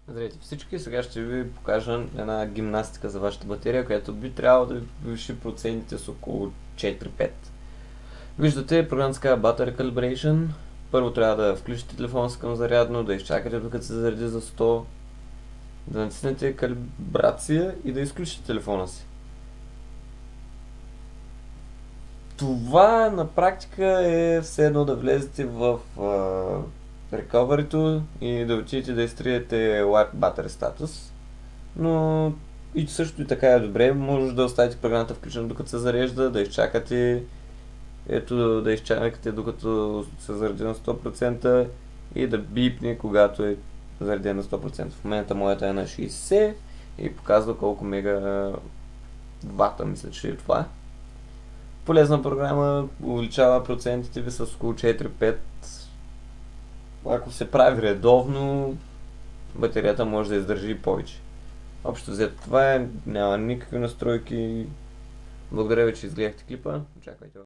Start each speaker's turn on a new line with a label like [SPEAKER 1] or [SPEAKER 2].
[SPEAKER 1] Здравейте всички, сега ще ви покажа една гимнастика за вашата батерия, която би трябвало да ви повиши процентите с около 4-5. Виждате, програмата се казва Battery Calibration. Първо трябва да включите телефона си към зарядно, да изчакате докато се зареди за 100, да натиснете калибрация и да изключите телефона си. Това на практика е все едно да влезете в recovery и да отидете да изтриете Wipe Battery Status. Но и също и така е добре, може да оставите програмата включена докато се зарежда, да изчакате да изчакате докато се зареди на 100% и да бипне когато е зареден на 100%. В момента моята е на 60 и показва колко мега вата мисля, че е това. Полезна програма, увеличава процентите ви с около 4-5. Ако се прави редовно, батерията може да издържи и повече. Общо взето това е, няма никакви настройки. Благодаря ви, че изгледахте клипа. Очаквайте.